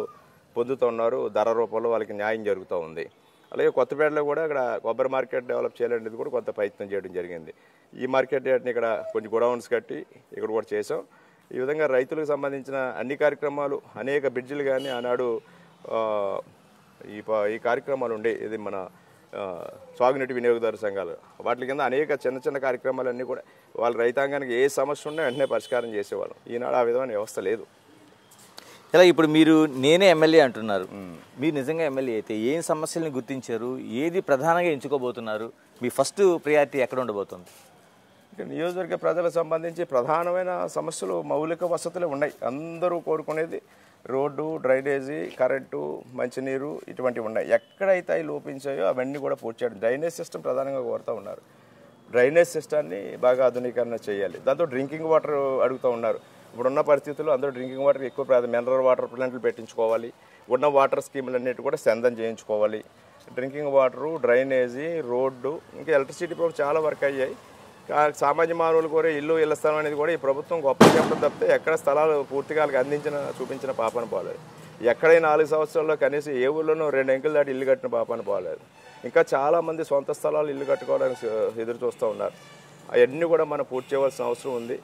పొందుతూ ఉన్నారు, ధర రూపంలో వాళ్ళకి న్యాయం జరుగుతూ ఉంది. అలాగే కొత్తపేటలో కూడా ఇక్కడ కొబ్బరి మార్కెట్ డెవలప్ చేయాలనేది కూడా కొంత ప్రయత్నం చేయడం జరిగింది. ఈ మార్కెట్ యార్డ్ని ఇక్కడ కొన్ని గోడౌన్స్ కట్టి ఇక్కడ కూడా చేసాం. ఈ విధంగా రైతులకు సంబంధించిన అన్ని కార్యక్రమాలు, అనేక బ్రిడ్జిలు కానీ ఆనాడు ఈ కార్యక్రమాలు ఉండే, ఇది మన సాగునీటి వినియోగదారు సంఘాలు, వాటి కింద అనేక చిన్న చిన్న కార్యక్రమాలన్నీ కూడా వాళ్ళ రైతాంగానికి ఏ సమస్య ఉన్నా వెంటనే పరిష్కారం చేసేవాళ్ళం. ఈనాడు ఆ విధమైన వ్యవస్థ లేదు. ఇలా ఇప్పుడు మీరు నేనే ఎమ్మెల్యే అంటున్నారు, మీరు నిజంగా ఎమ్మెల్యే అయితే ఏం సమస్యల్ని గుర్తించారు, ఏది ప్రధానంగా ఎంచుకోబోతున్నారు, మీ ఫస్ట్ ప్రియారిటీ ఎక్కడ ఉండబోతుంది? నియోజకవర్గ ప్రజలకు సంబంధించి ప్రధానమైన సమస్యలు మౌలిక వసతులే ఉన్నాయి. అందరూ కోరుకునేది రోడ్డు, డ్రైనేజీ, కరెంటు, మంచినీరు ఇటువంటివి ఉన్నాయి. ఎక్కడైతే అవి లోపించాయో అవన్నీ కూడా పూర్తి చేయడం. డ్రైనేజ్ సిస్టమ్ ప్రధానంగా కోరుతూ ఉన్నారు. డ్రైనేజ్ సిస్టాన్ని బాగా ఆధునీకరణ చేయాలి. దాంతో డ్రింకింగ్ వాటర్ అడుగుతూ ఉన్నారు. ఇప్పుడున్న పరిస్థితుల్లో అందరూ డ్రింకింగ్ వాటర్ ఎక్కువ మినరల్ వాటర్ ప్లాంట్లు పెట్టించుకోవాలి. ఉన్న వాటర్ స్కీములన్నిటి కూడా సందం చేయించుకోవాలి. డ్రింకింగ్ వాటరు, డ్రైనేజీ, రోడ్డు, ఇంకా ఎలక్ట్రిసిటీ ఇప్పుడు చాలా వర్క్ అయ్యాయి. సామాన్య మానవులు కోరే ఇళ్ల స్థలం అనేది కూడా ఈ ప్రభుత్వం గొప్ప చెప్పడం తప్పితే ఎక్కడ స్థలాలు పూర్తిగా చూపించిన పాపన పోలేదు. ఎక్కడైనా 4 సంవత్సరాల్లో కనీసం ఏ ఊళ్ళోనూ 2 అంకెలు దాటి ఇల్లు కట్టిన పాపన పోలేదు. ఇంకా చాలామంది సొంత స్థలాలు ఇల్లు కట్టుకోవడానికి ఎదురు చూస్తూ ఉన్నారు. అవన్నీ కూడా మనం పూర్తి చేయవలసిన అవసరం ఉంది.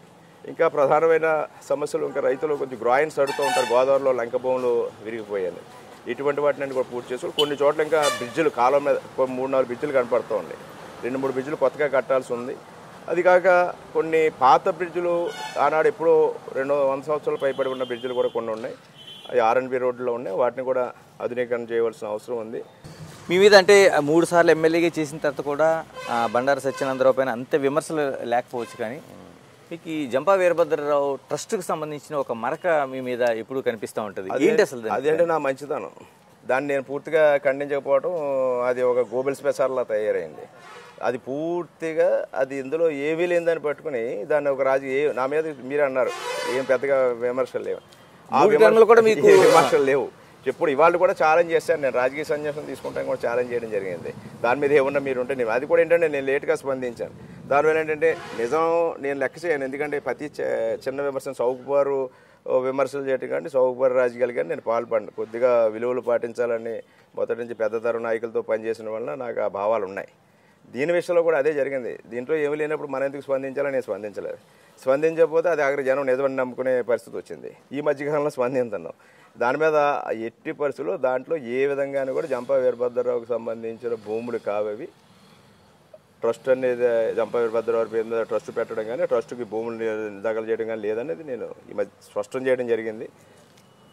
ఇంకా ప్రధానమైన సమస్యలు, ఇంకా రైతులు కొంచెం గ్రాయిన్స్ అడుగుతూ ఉంటారు, గోదావరిలో లంక భూములు విరిగిపోయాయి. ఇటువంటి వాటిని కూడా పూర్తి చేసుకోవాలి. కొన్ని చోట్ల ఇంకా బ్రిడ్జిలు కాలం మీద 3-4 బ్రిడ్జిలు కనపడుతూ ఉన్నాయి. 2-3 బ్రిడ్జిలు కొత్తగా కట్టాల్సి ఉంది. అది కాక కొన్ని పాత బ్రిడ్జిలు ఆనాడు ఎప్పుడో 200 సంవత్సరాలు పైబడి ఉన్న బ్రిడ్జిలు కూడా కొన్ని ఉన్నాయి. అవి R&B రోడ్లో ఉన్నాయి. వాటిని కూడా ఆధునీకరణ చేయవలసిన అవసరం ఉంది. మీ మీద అంటే 3 సార్లు ఎమ్మెల్యేగా చేసిన తర్వాత కూడా బండారు సత్యానందరావు పైన అంత విమర్శలు లేకపోవచ్చు, కానీ మీకు ఈ జంపా వీరభద్రరావు ట్రస్ట్కి సంబంధించిన ఒక మరక మీ మీద ఎప్పుడు కనిపిస్తూ ఉంటుంది. ఏంటి అసలు? అదేంటే నా మంచితనం. దాన్ని నేను పూర్తిగా ఖండించకపోవడం అది ఒక గోబెల్ స్పెషల్లా తయారైంది. అది పూర్తిగా అది ఇందులో ఏమీ లేదని పట్టుకుని దాన్ని ఒక నా మీద మీరు అన్నారు ఏం పెద్దగా విమర్శలు లేవు, ఆ విమర్శలు లేవు. ఎప్పుడు ఇవాళ కూడా ఛాలెంజ్ చేశాను నేను, రాజకీయ సన్యాసం తీసుకుంటాను కూడా ఛాలెంజ్ చేయడం జరిగింది. దాని మీద ఏమన్నా మీరు ఉంటే నేను అది కూడా ఏంటంటే నేను లేట్గా స్పందించాను. దానివల్ల ఏంటంటే నిజం నేను లెక్క చేయను, ఎందుకంటే ప్రతి చిన్న విమర్శను చౌకబారు విమర్శలు చేయటం కానీ చౌకబారు రాజకీయాలు కానీ నేను పాల్పడిన. కొద్దిగా విలువలు పాటించాలని మొదటి నుంచి పెద్ద తరం నాయకులతో పనిచేసిన వల్ల నాకు ఆ భావాలు ఉన్నాయి. దీని విషయంలో కూడా అదే జరిగింది. దీంట్లో ఏమీ లేనప్పుడు మనం ఎందుకు స్పందించాలని నేను స్పందించలేదు. స్పందించకపోతే అది ఆఖరి జనం నిజమని నమ్ముకునే పరిస్థితి వచ్చింది. ఈ మధ్యకాలంలో స్పందిస్తున్నాం. దాని మీద ఎట్టి పరిస్థితుల్లో దాంట్లో ఏ విధంగానూ కూడా జంపా వీరభద్రరావుకు సంబంధించిన భూములు కావవి. ట్రస్ట్ అనేది జంపా వీరభద్రరావు పేరు మీద ట్రస్ట్ పెట్టడం కానీ ట్రస్ట్కి భూములు దఖలు చేయడం కానీ లేదనేది నేను ఈ మధ్య స్పష్టం చేయడం జరిగింది.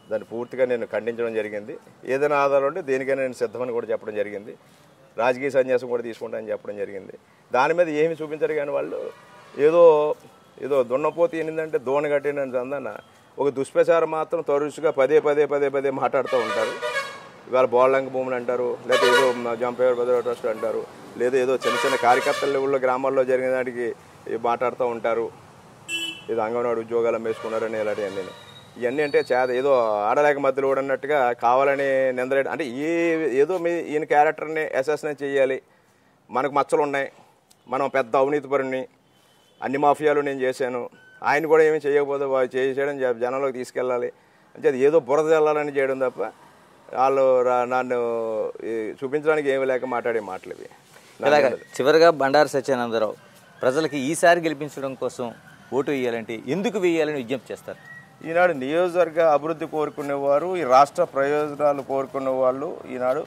దాన్ని పూర్తిగా నేను ఖండించడం జరిగింది. ఏదైనా ఆధారం ఉంటే దేనికైనా నేను సిద్ధమని కూడా చెప్పడం జరిగింది. రాజకీయ సన్యాసం కూడా తీసుకుంటానని చెప్పడం జరిగింది. దాని మీద ఏమి చూపించారు కానీ వాళ్ళు ఏదో దున్నపోతే ఏంటంటే దోణ కట్టినని అందన్న ఒక దుష్ప్రచారం మాత్రం తరచుగా పదే మాట్లాడుతూ ఉంటారు. ఇవాళ బోళ్ళంక భూములు అంటారు, లేదా ఏదో జంపా వీరభద్రరావు ట్రస్ట్ అంటారు, లేదా ఏదో చిన్న కార్యకర్తల లెవెల్లో గ్రామాల్లో జరిగిన దానికి మాట్లాడుతూ ఉంటారు. ఏదో అంగన్వాడీ ఉద్యోగాలు అమ్మేసుకున్నారని ఇలాంటివన్నీ. ఇవన్నీ అంటే ఏదో ఆడలేక మధ్యలో కూడా అన్నట్టుగా కావాలని నిందలేడు. అంటే ఏదో ఈయన క్యారెక్టర్ని అసాసినేట్ చేయాలి, మనకు మచ్చలు ఉన్నాయి, మనం పెద్ద అవినీతిపరుని, అన్ని మాఫియాలు నేను చేశాను, ఆయన కూడా ఏమీ చేయకపోతే చేయడం జనంలోకి తీసుకెళ్ళాలి అంటే అది ఏదో బురద చల్లాలని చేయడం తప్ప వాళ్ళు నన్ను చూపించడానికి ఏమీ లేక మాట్లాడే మాటలు ఇవి. చివరిగా బండారు సత్యానందరావు ప్రజలకి ఈసారి గెలిపించడం కోసం ఓటు వేయాలంటే ఎందుకు వేయాలని విజ్ఞప్తి చేస్తారు? ఈనాడు నియోజకవర్గ అభివృద్ధి కోరుకునేవారు, ఈ రాష్ట్ర ప్రయోజనాలు కోరుకునే వాళ్ళు ఈనాడు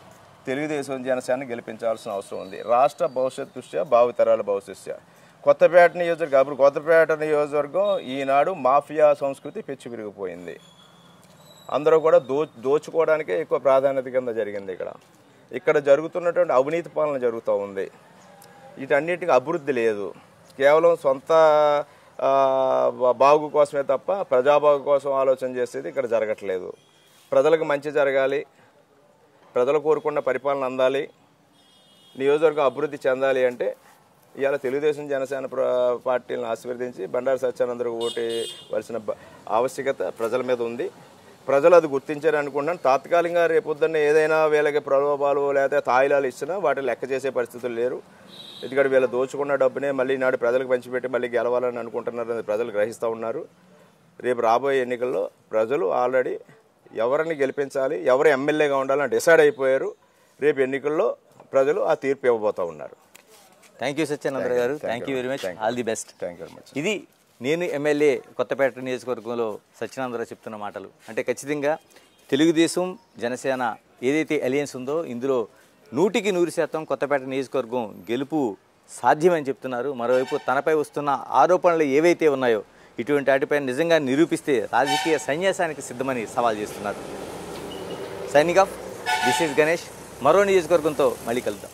తెలుగుదేశం జనసేన గెలిపించాల్సిన అవసరం ఉంది. రాష్ట్ర భవిష్యత్ దృష్ట్యా భావితరాల భవిష్యత్తుగా కొత్తపేట నియోజకవర్గం ఈనాడు మాఫియా సంస్కృతి పెచ్చు విరిగిపోయింది. అందరూ కూడా దోచుకోవడానికే ఎక్కువ ప్రాధాన్యత కింద జరిగింది. ఇక్కడ జరుగుతున్నటువంటి అవినీతి పాలన జరుగుతూ ఉంది. వీటన్నిటికీ అభివృద్ధి లేదు. కేవలం సొంత బాగు కోసమే తప్ప ప్రజాబాగు కోసం ఆలోచన చేసేది ఇక్కడ జరగట్లేదు. ప్రజలకు మంచి జరగాలి, ప్రజలు కోరుకున్న పరిపాలన అందాలి, నియోజకవర్గం అభివృద్ధి చెందాలి అంటే ఇవాళ తెలుగుదేశం జనసేన పార్టీలను ఆశీర్వదించి బండారు సత్యానందరావు ఓటేయవలసిన ఆవశ్యకత ప్రజల మీద ఉంది. ప్రజలు అది గుర్తించారు అనుకుంటున్నాను. తాత్కాలికంగా రేపొద్దున్న ఏదైనా వీళ్ళకి ప్రలోభాలు లేకపోతే తాయిలాలు ఇచ్చినా వాటిని లెక్క చేసే పరిస్థితులు లేరు. ఎందుకంటే వీళ్ళ దోచుకున్న డబ్బునే మళ్ళీ నాడు ప్రజలకు పంచిపెట్టి మళ్ళీ గెలవాలని అనుకుంటున్నారని ప్రజలు గ్రహిస్తూ ఉన్నారు. రేపు రాబోయే ఎన్నికల్లో ప్రజలు ఆల్రెడీ ఎవరిని గెలిపించాలి, ఎవరు ఎమ్మెల్యేగా ఉండాలని డిసైడ్ అయిపోయారు. రేపు ఎన్నికల్లో ప్రజలు ఆ తీర్పు ఇవ్వబోతూ ఉన్నారు. థ్యాంక్ యూ సత్యానందరావు గారు, thank you very much, all the best. Thank you very much. ఇది నేను ఎమ్మెల్యే కొత్తపేట నియోజకవర్గంలో సత్యానందరావు చెప్తున్న మాటలు. అంటే ఖచ్చితంగా తెలుగుదేశం జనసేన ఏదైతే అలయన్స్ ఉందో ఇందులో 100% కొత్తపేట నియోజకవర్గం గెలుపు సాధ్యమని చెప్తున్నారు. మరోవైపు తనపై వస్తున్న ఆరోపణలు ఏవైతే ఉన్నాయో ఇటువంటి వాటిపై నిజంగా నిరూపిస్తే రాజకీయ సన్యాసానికి సిద్ధమని సవాల్ చేస్తున్నారు. Signing off, this is Ganesh. మరో నియోజకవర్గంతో మళ్ళీ కలుద్దాం.